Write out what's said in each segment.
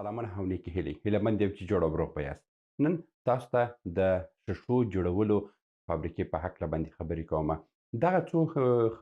سلامونه او نیکې هیلې هیله مند یم چې جوړ او روغ به یاست. نن تاسو ته د شیشو جوړولو فابریکې په هکله باندې خبرې کومه. دغه څو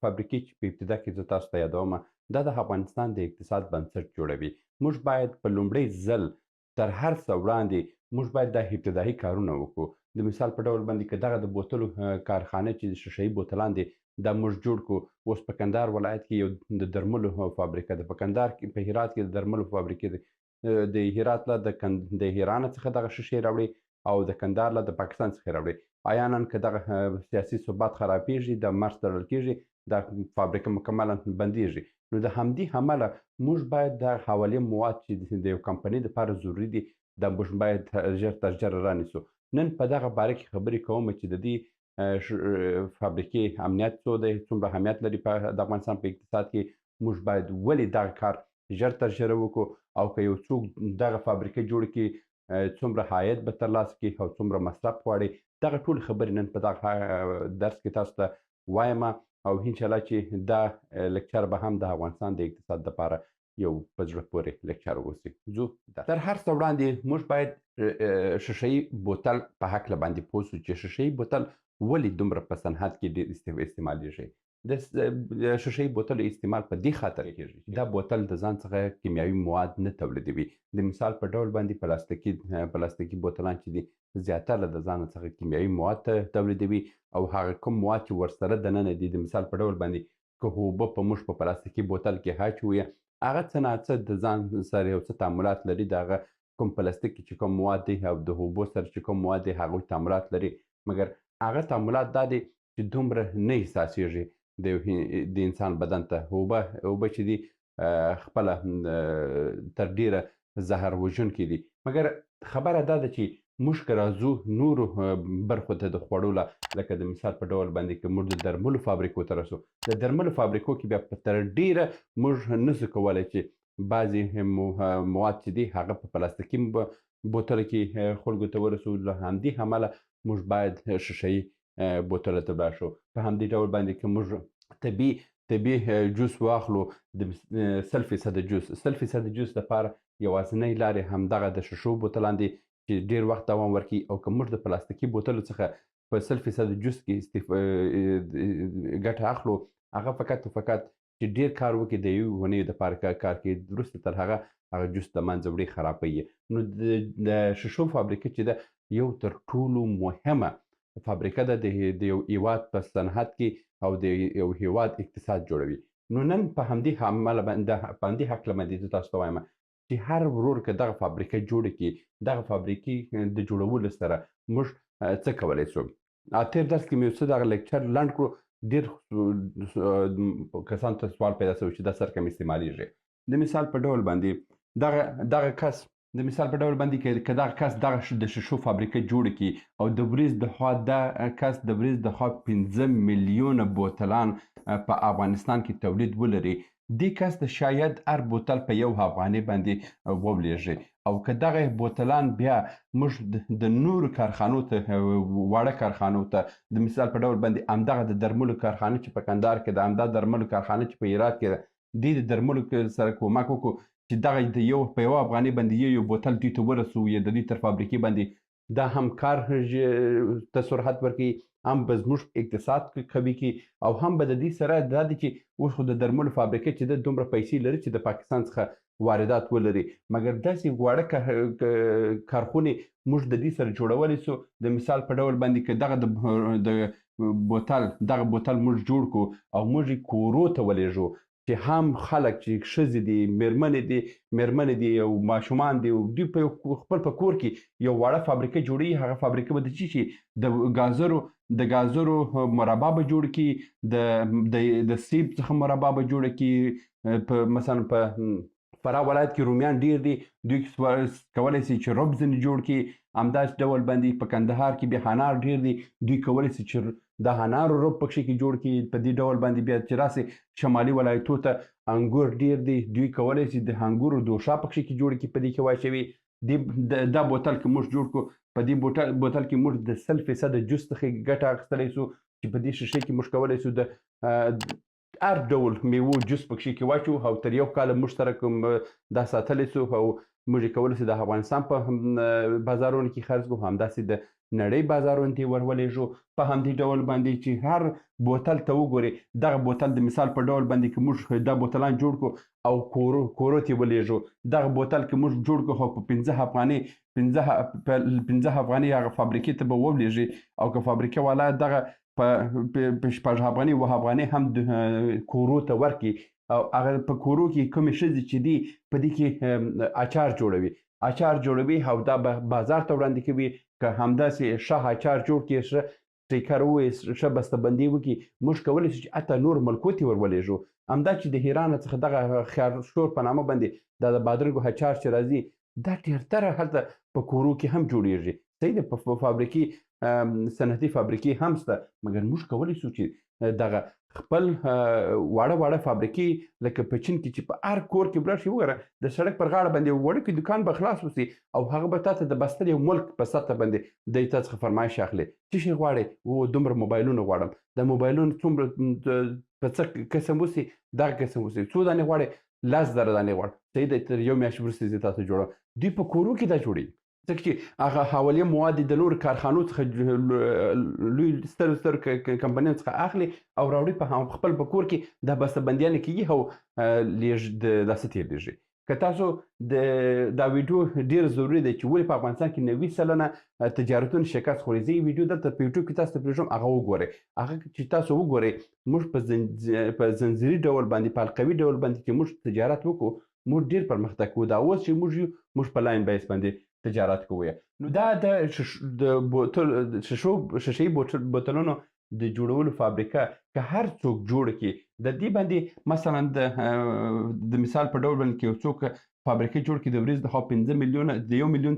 فابریکې چې په ابتدا کې زه تاسو ته یادومه دا د افغانستان د اقتصاد بنسټ جوړوي. موږ باید په لومړي ځل تر هر څه وړاندې موږ باید دا ابتدایي کارونه وکړو. د مثال په ډول باندې که دغه د بوتلو کارخانه چې د شیشهیي بوتلان دي دا موږ جوړ کړو. اوس په کندهار ولایت کې یو د درملو فابریکه ده. په کندهار کې په هرات کې د درملو فابریکې دي. د هرات له د ایران څخه دغه شیشې راوړي او د کندهار له د پاکستان څخه راوړي. آیا نن که دغه سیاسي ثبات خرابېږي د مرز تړل کېږي دا فابریکه مکملا بندېږي. نو د همدې امله موږ باید د حوالې مواد چې د یو کمپنۍ دپاره ضروري دي دا موږ باید ژر تر ژره رانیسو. نن په دغه باره کې خبرې کوم چې د دې فابریکې امنیت څو دی، څومره اهمیت لري د افغانستان په اقتصاد کې، موږ باید ولې دغه کار ژر تر ژره وکړو او که یو څوک دغه فابریکه جوړه کړي څومره عاید به ترلاسه کړي او څومره مصرف غواړي. دغه ټولې خبرې نن په دغه درس کې تاسو ته وایم او انشاءالله چې دا لکچر به هم د افغانستان د اقتصاد دپاره یو په زړه پورې لکچر اوسي. ځو تر هر څه وړاندې موږ باید شیشهیي بوتل په هکله باندې پوه سو چې شیشهیي بوتل ولې دومره په صنعت کې ډېر استعمالیږي. د شیشهیي بوتلو استعمال په دې خاطر کېږي چې دا بوتل د ځان څخه کیمیاوي مواد نه تولیدوي. د مثال په ډول باندې پلاستیکي بوتلان چې دي زیاتره د ځان څخه کیمیاوي مواد تولیدوي او هغه کوم مواد چې ورسره دننه دي د مثال په ډول باندې که اوبه په موږ په پلاستیکي بوتل کې اچوو هغه څه ناڅه د ځان سره یو څه تعاملات لري. د هغه کوم پلاستیک چې کوم مواد دي او د اوبو سره چې کوم مواد دي هغوی تعاملات لري، مګر هغه تعاملات دا دي چې دومره نه احساسیږي د انسان بدن ته. اوبه چې دي خپله تر ډیره زهر وژونکي دي، مګر خبره دا ده چې موږ که راځو نورو برخو ته د خوړو لکه د مثال په ډول باندې که موږ د درملو فابریکو ته رسو، د درملو فابریکو کې بیا تر ډیره موږ نسو کولی چې بعضې مواد چې دي هغه په پلاستیکي بوتلو کې خلکو ته ورسو. له همدې امله موږ باید شیشهیي بوتلو ته ولاړ شو. په همدې ډول باندې که موږ طبي جوس واخلو، د 100% جوس دپاره یوازینۍ لارې همدغه د شیشو بوتلان دي چې ډېر وخت دوام ورکوي. او که موږ د پلاستیکي بوتلو څخه په 100% جوس کې ګټه اخلو، هغه فقط او فقط چې ډېر کار وکړي د یوې اونۍ دپاره کار کوي، وروسته تر هغه جوس د منځه وړي، خرابوي. نو د شیشو فابریکه چې ده یو تر ټولو مهمه فابریکه ده د یو هیواد په صنعت کې او د یو هیواد اقتصاد جوړوي. نو نن په همدې هکله باندې زه تاسو ته وایم چې هر ورور که دغه فابریکه جوړه کړي، دغه فابریکې د جوړولو سره موږ څه کولی شو. تېر درس کې مې یو څه دغه لیکچر لنډ کړو. ډېر کسانو ته سوال پیدا شوی چې دا سر کم استعمالیږي. د مثال په ډول باندې دغه کس د مثال په ډول باندې که دغه کس دغه د شیشو فابریکه جوړه کړي او د ورځ د ورځ د خوا 15 میلیونه بوتلان په افغانستان کې تولید ولري، دې کس د شاید هر بوتل په 1 افغانۍ باندې وولېږي. او که دغه بوتلان بیا موږ د نورو کارخانو ته واړه کارخانو ته د مثال په ډول باندې همدغه د درملو کارخانه چې په کندهار کې ده، همدا درملو کارخانه چې په هرات کې ده، دې د درملو سره کومک وکړو چې دغه په 1 افغانۍ باندې یو بوتل دوی ته ورسوو یا د دوی تر فابریکې باندې، دا هم کار ته سرعت ورکوي، هم به زموږ اقتصاد قوي کړي او هم به د دې سره دا دی چې اوس خو د درملو فابریکې چې ده دومره پیسې لري چې د پاکستان څخه واردات ولري، مګر داسې واړه کارخونې موږ د دې سره جوړولی سو. د مثال په ډول باندې که دغه بوتل موږ جوړ کړو او موږ یې کورو ته ولېږو چې هم خلک چې ښځې دي، مېرمنې دي او ماشومان دي، دوی په خپل په کور کې یو واړه فابریکه جوړوي. هغه فابریکه به د څه شي د ګازرو مربا به جوړ کړي، د سیب څخه مربا به جوړه کړي. مثلا په فراه ولایت کې رومیان ډېر دي، دوی کولی شي چې رب ځینې جوړ کړي. همداسې ډول باندې په کندهار کې بیا انار ډېر دي، دوی کولی شي چې د انارو رب پکښې کې جوړ کړي. په دې ډول باندې بیا چې راسې شمالي ولایتو ته انګور ډېر دي، دوی کولی شي د انګورو دوشا پکښې کې جوړ کړي، په دې کې واچوي. دا بوتل که موږ جوړ کړو، په دې بوتل کې موږ د 100% جوس څخه ګټه اخیستلی سو چې په دې شیشې کې موږ کولی سو د هر ډول میوو جوس پکښې کې واچوو او تر 1 کاله موږ سره کوم دا ساتلی سو او موږ یې کولی شو د افغانستان په بازارونو کې خرڅ کړو، همداسې د نړۍ بازارونو ته یې ورولېږو. په همدې ډول باندې چې هر بوتل ته وګورئ، دغه بوتل د مثال په ډول باندې که موږ دا بوتلان جوړ کړو او کورو ته یې ولېږو، دغه بوتل که موږ جوړ کړو خو په 15 افغانۍ 15 افغانۍ هغه فابریکې ته به ولېږي، او که فابریکه والا دغه په 6 افغانۍ 7 افغانۍ هم کورو ته ورکړي، او هغه په کورو کې کومې ښځې چې دي په دې کې اچار جوړوي او دا به بازار ته وړاندې کوي. که همداسې ښه اچار جوړ کړي، ښه سټیکر ووایي، ښه بسته‌بندي وکړي، موږ کولی شو چې حتی نور ملکو ته یې ورولېږو. همدا چې د ایران څخه دغه خیارشور په نامه باندې دا د بادرنګو اچار چې راځي، دا ډېرتره هلته په کورو کې هم جوړېږي. صحیح ده، په فابریکې صنعتي فابریکې هم شته، مګر موږ کولی شو چې دغه خپل واړه فابریکې لکه په چین کې چې په هر کور کې به راشي، وګوره د سړک پر غاړه باندې یو وړوکی دوکان به خلاص وسي او هغه به تا ته د بستر یو ملک په سطحه باندې دی تا څخه فرمایش اخلي. څه شی غواړې؟ دومره موبایلونه غواړم. د موبایلونو څومره په څه قسم وسي؟ دغه قسم وسي. څو دانې غواړې؟ 10,000 دانې غواړم. صحیح ده، تر یو میاشت وروسته زه تاسو جوړوم. دوی په کورو کې دا جوړوي، ځکه چې هغه حوالیه مواد د نورو کارخانو څخه لوی ستر کمپنیو څخه اخلي او راوړي په خپل په کور کې دا بسته‌بندیانې کېږي او داسې تېرېږي. که تاسو دا ویډیو ډېر ضروري دی چې ولې په افغانستان کې 90% تجارتونه شکست خوري. زه یې ویډیو دلته په یوټیوب کې تاسو ته پرېږدم، هغه وګورئ. هغه چې تاسو وګورئ، موږ په زنځیري ډول باندې، په حلقوي ډول باندې چې موږ تجارت وکړو، موږ ډېر پرمختګ کوو. دا اوس چې موږ یو، موږ په لاین بیس باندې تجارت کوو. نو دا د شیشه‌يي بوتلونو د جوړولو فابریکه که هر څوک جوړ کړي، د دې باندې مثلا د مثال په ډول باندې که یو څوک فابریکه جوړ کړي، د ورځې لخوا 5 میلیونه، د 1 میلیون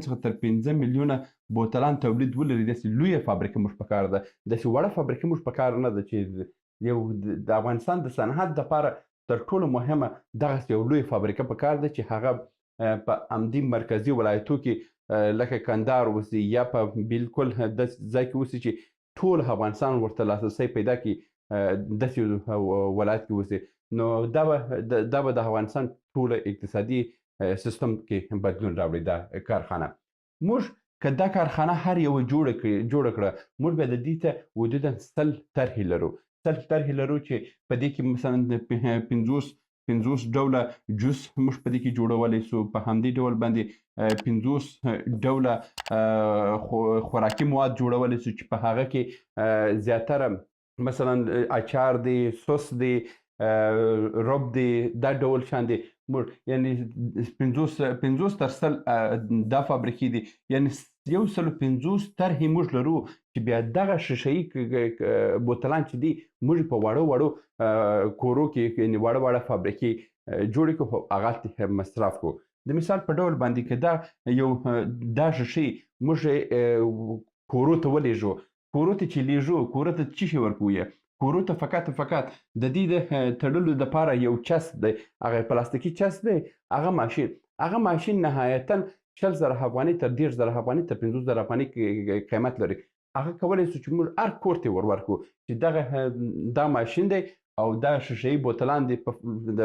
څخه تر 5 میلیونه بوتلان تولید ولري، داسې لویه فابریکه موږ پکار ده. داسې وړه فابریکه موږ پکار نه ده چې یو د افغانستان د صنعت دپاره تر ټولو مهمه دغسې یو لویه فابریکه پکار ده چې هغه په همدې مرکزي ولایتو کې لکه کندهار اوسي یا په بالکل داسې ځای کې اوسي چې ټول افغانستان ورته لاسرسی پیدا کړي، داسې ولایت کې اوسي. نو دا به د افغانستان ټوله اقتصادي سیستم کې بدلون راوړي. دا کارخانه موږ که دا کارخانه هر یوه جوړه کړه، موږ به د دې ته حدودا 100 طرحې لرو چې په دې کې مثلا 50 ډوله جوس موږ په دې کې جوړولی سو. په همدې ډول باندې 50 ډوله خوراکي مواد جوړولی سو چې په هغه کې زیاتره مثلا اچار دی، سس دی، رب دی، دا ډول شان دی. موږ یعنی 50 تر 100 دا فابریکې دي، یعنی 150 طرحې موږ لرو چې بیا دغه شیشه‌يي بوتلان چې دي موږ په واړو کورو کې، یعنې واړه فابریکې جوړې کړو، هغه مصرف کړو. د مثال په ډول باندې که دا شیشې موږ کورو ته ولېږو، کورو ته چې لیږو، کورو ته څه شی ورکوو؟ کورو ته فقط د دې د تړلو دپاره یو چسپ دی، هغه پلاستیکي چسپ دی. هغه ماشین نهایتاً 40,000 افغانۍ تر 10,000 افغانۍ تر 15,000 افغانۍ قیمت لري. هغه کولی شو چې موږ هر کور ته ورکړو چې دا ماشین دی او دا شیشه‌يي بوتلان دي. د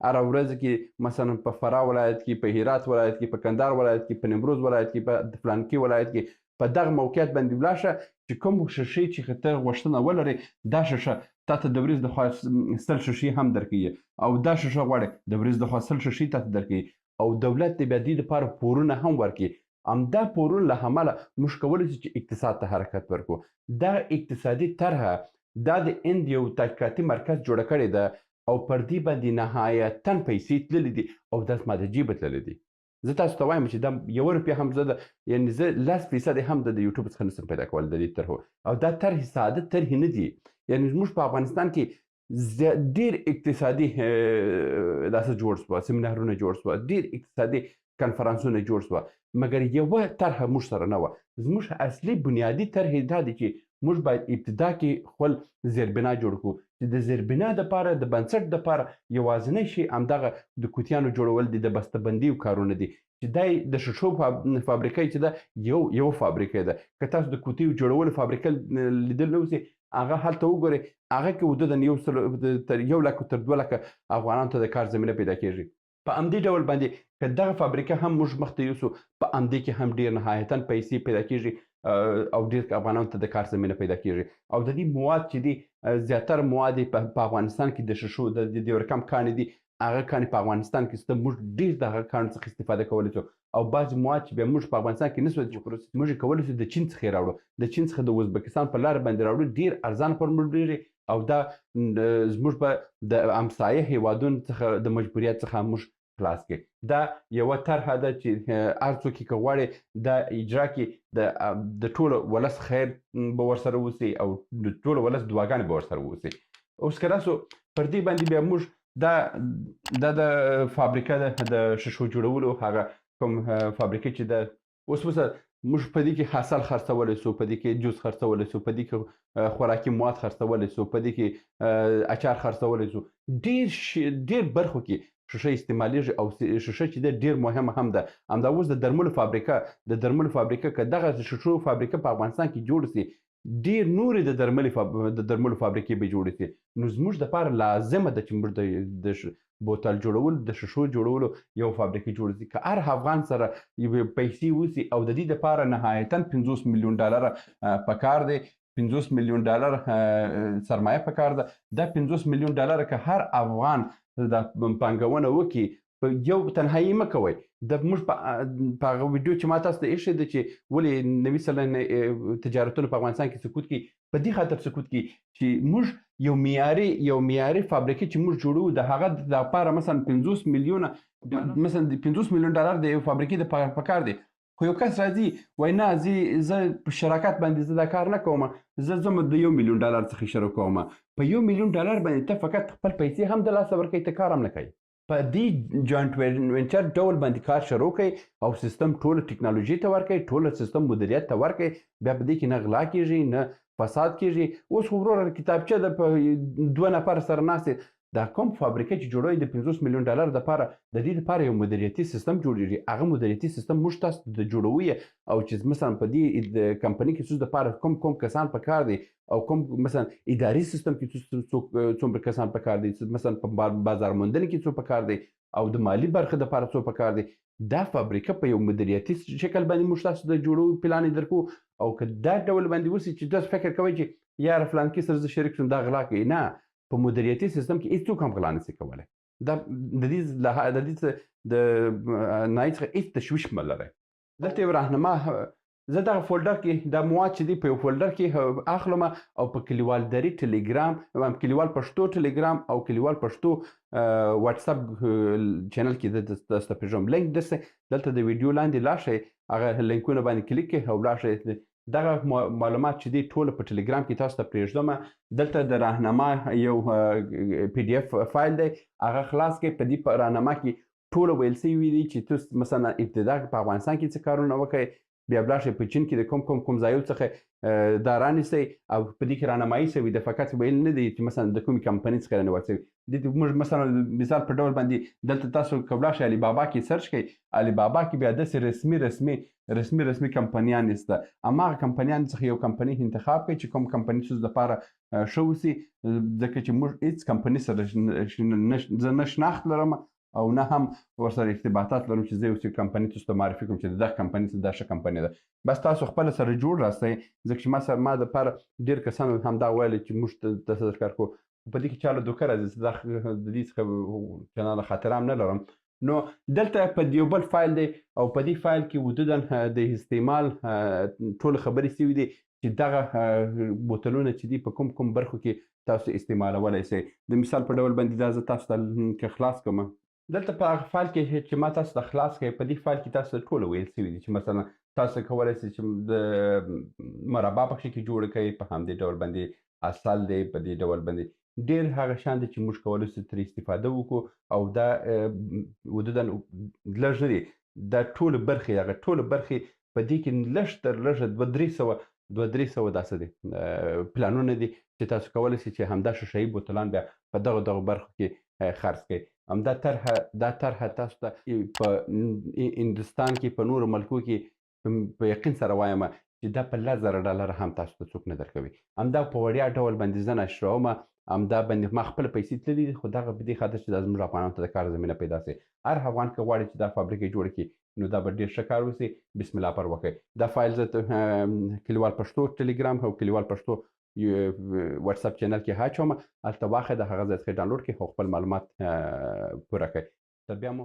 هره ورځ کې مثلا په فراه ولایت کې، په هرات ولایت کې، په کندهار ولایت کې، په نیمروز ولایت کې، په فلانکي ولایت کې په دغه موقعیت باندې ولاړ شه چې کوم شیشې چې ته غوښتنه ولرې، دا شیشه تا ته د ورځې لخوا 100 شیشې هم درکوي، او دا شیشه غواړې د ورځې لخوا 100 شیشې تا ته درکوي، او دولت دې بیا دې دپاره پورونه هم ورکوي. همدا پورونه له امله موږ کولی شو چې اقتصاد ته حرکت ورکړو. دغه اقتصادي طرحه دا د هند یو تحقیقاتي مرکز جوړه کړې ده او پر دې باندې نهایتاً پیسې تللې دي او دا زما د جیبه تللې دي. زه تاسو ته وایم چې دا 1 روپۍ هم یعنې زه 10% هم د یوټیوب څخه نشم پیدا کولی د دې طرحو. او دا طرحې ساده طرحې نه دي، یعنې زموږ په افغانستان کې ډېر اقتصادي داسې جوړ سوه، سیمینارونه جوړ سوه، ډېر اقتصادي کنفرانسونه جوړ سوه، مګر یوه طرحه موږ سره نه وه. زموږ اصلي بنیادي طرحې دا دي چې موږ باید ابتدا کې خپل زیربنا جوړ کړو، چې د زیربنا دپاره، د بنسټ دپاره یوازینی شی همدغه د کوتیانو جوړول دي، د بسته‌بندیو کارونه دي، چې دا د شیشو فابریکه چې ده یو فابریکه ده. که تاسو د کوتیو جوړولو فابریکه لیدل نه اوسئ، هغه هلته وګورئ، هغه کې حدوداً 1 لک تر 2 لکه افغانانو ته د کار زمینه پیدا کېږي. په همدې ډول باندې که دغه فابریکه هم موږ مخته یوسو په همدې کې هم ډېر نهایتاً پیسې پیدا کېږي او ډېر افغانانو ته د کار زمینه پیدا کېږي او د دې مواد چې دي زیاتره مواد یې په افغانستان کې د ښیښو د یو رقم کاڼي دي هغه کاڼي په افغانستان کې شته موږ ډېر د هغه کاڼو څخه استفاده کولی شو او بعضې مواد چې بیا موږ په افغانستان کې نشو موږ یې کولی شو د چین څخه یې راوړو د چین څخه د ازبکستان په لاره باندې راوړو ډېر ارزان پر موږ ډېرې او دا زموږ به د همسایه هیوادونو څخه د مجبوریت څخه موږ خلاص کړي دا یوه طرحه ده چې هر څوک یې که غواړي دا اجرا کړي د ټولو ولس خیر به ورسره وسي او د ټولو ولس دعاګانې به ورسره وسي اوس که راسو پر دې باندې بیا موږ دا د فابریکه ده د ښیښو جوړولو هغه کوم فابریکې چې ده اوس موږ په دې کې حاصل خرڅولی سو په دې کې جوس خرڅولی سو په دې کې خوراکي مواد خرڅولی سو په دې کې اچار خرڅولی سو ډېر برخو کې ښیښه استعمالیږي او ښیښه چې ده ډېر مهمه هم ده همدا اوس د درملو فابریکه که دغه ښیښو فابریکه په افغانستان کې جوړه سي ډېر نورې د درملو فابریکې به جوړې سي نو زموږ دپاره لازمه ده چې موږ د بوتل جوړولو د ښیښو جوړولو یو فابریکه جوړه سي که هر افغان سره پیسې وسي او د دې دپاره نهایتاً 50 میلیون ډالره پکار دی 50 میلیون ډالر سرمایه پکار ده دا 50 میلیون ډالر که هر افغان د پانګونه وکړي په یو تنهایي مه کوئ موږ په هغه ویډیو چې ما تاسو ته ایښی ده چې ولې 90 سلنه تجارتونه په افغانستان کې سقوط کوي په دې خاطر سقوط کوي چې موږ یو معیاري فابریکې چې موږ جوړوو د هغه دپاره مثلا 50 میلیونه مثلا 50 میلیون ډالر د یو فابریکې دپاره پکار دی خو یو کس راځي وایي نه زه په شراکت باندې زه دا کار نه کوم زه ځم د 1 میلیون ډالر څخه شروع کوم په 1 میلیون ډالر باندې ته فقط خپل پیسې هم د لاسه ورکوي ته کار هم نه کوي په دې جوینټ وینچر ډول باندې کار شروع کړئ او سیستم ټوله ټکنالوژي ته ورکړئ ټوله سیستم مدیریت ته ورکړئ بیا په دې کې نه غلا کېږي نه فساد کېږي اوس خو وروره کتابچه د 2 نفر سره ناستې دا کوم فابریکه چې جوړوي د 50 میلیون ډالر دپاره د دې دپاره یو مدیریتي سیستم جوړېږي هغه مدیریتي سیستم موږ تاسو د جوړوي او چې مثلا په دې د کمپنۍ کې څه دپاره کوم کسان پکار دي او کوم مثلا اداري سیستم کې څومره کسان پکار دي مثلا په بازار موندنې کې څو پکار دي او د مالی برخه دپاره څو پکار دي دا فابریکه په یو مدیریتي شکل باندې موږ تاسو د جوړولو پلان یې درکو او که دا ډول باندې وسي چې تاسو فکر کوئ چې یاره فلانکي سره زه شریک شوم دا غلا کوي نه په مدیریتي سیستم کې هیڅوک هم غلا نشي کولی دا د دې د نایي څخه هیڅ تشویش مه لرئ دلته یو راهنما زه دغه فولډر کې دا مواد چې دي په یو فولډر کې اخلم او په کلیوال دري ټلګرام کلیوال پښتو ټلګرام او کلیوال پښتو واتساپ چینل کې تاسو ته پېژوم لینک دلته د ویډیو لاندې لاړ شئ هغه لینکونه باندې کلیک کړئ او لاړ شئ دغه معلومات چې دي ټول په ټلګرام کې تاسو ته پرېږدم دلته د راهنما یو پی ډي اف فایل دی هغه خلاص کړئ په دې راهنما کې ټوله ویل سوي دي چې تاسو مثلا ابتدا په افغانستان کې څه کارونه وکړئ بیا ولاړ شئ په چین کې د کوم ځایو څخه دا رانیسئ او په دې کې راهنمایي سوي ده فقط ویل نه دی چې مثلا د کومې کمپنۍ څخه رانیول سوي دې موږ مثلا مثال په ډول باندې دلته تاسو که ولاړ شئ علي بابا کې سرچ کړئ علي بابا کې بیا داسې رسمي کمپنیان نشته هماغه کمپنیان څخه یو کمپنۍ انتخاب کړئ چې کوم کمپنۍ ستاسو دپاره ښه وسي ځکه چې موږ هېڅ کمپنۍ سره زه نه شناخت لرم او نه هم ورسره ارتباطات لرم چې زه یو کمپنۍ تاسو ته معرفي کوم چې دغه کمپنۍ څه دا ښه کمپنۍ ده بس تاسو خپله سره جوړ راستئ ځکه چې ما دپاره ډېر کسانو همدا ویلي چې موږ داسې کار کوو په دې کې چا له دوکه راځي د دې څخه چندانه خاطره هم نه لرم نو دلته په یو بل فایل دی او په دې فایل کې حدودا د استعمال ټولې خبرې سوي دي چې دغه بوتلونه چې دي په کوم برخو کې تاسو استعمالولی سئ د مثال په ډول باندې دا زه تاسو ته که خلاص کړم دلته په هغه فایل کې چې ما تاسو ته خلاص کړئ په دې فایل کې تاسو ته ټوله ویل سوي دي چې مثلا تاسو کولی سئ چې د مربا په کښې کې جوړه کړئ په همدې ډول باندې عسل دی په دې ډول باندې ډېر هغه شیان دي چې موږ کولی سو ترې استفاده وکړو او دا حدودا لږ نه دي دا ټولې برخې هغه ټولې برخې په دې کې لږ تر لږه 2-3 سوه داسې دي پلانونه دي چې تاسو کولی سئ چې همدا ښیښهيي بوتلان بیا په دغو برخو کې خرڅ کړئ همدا طرحه تاسو ته په هندوستان کې په نورو ملکو کې په یقین سره وایم چې دا په $10,000 هم تاسو ته څوک نه درکوي همدا په وړیا ډول باندې زه نشروم همدا باندې ما خپل پیسې تللي دي، خو دغه په دې خاطر چې دا زموږ افغانانو ته د کار زمینه پیدا سي. هر افغان که غواړي چې دا فابریکې جوړې کړي نو دا به ډېر ښه کار وسي. بسم الله پر وکړئ. دا فایل زه کلیوال پښتو ټلګرام او کلیوال پښتو واتس اپ چینل کې اچوم، هلته واخلئ، د هغه ځای څخه ډاونلوډ کړئ او خپل معلومات پوره کړئ. تر بیا مو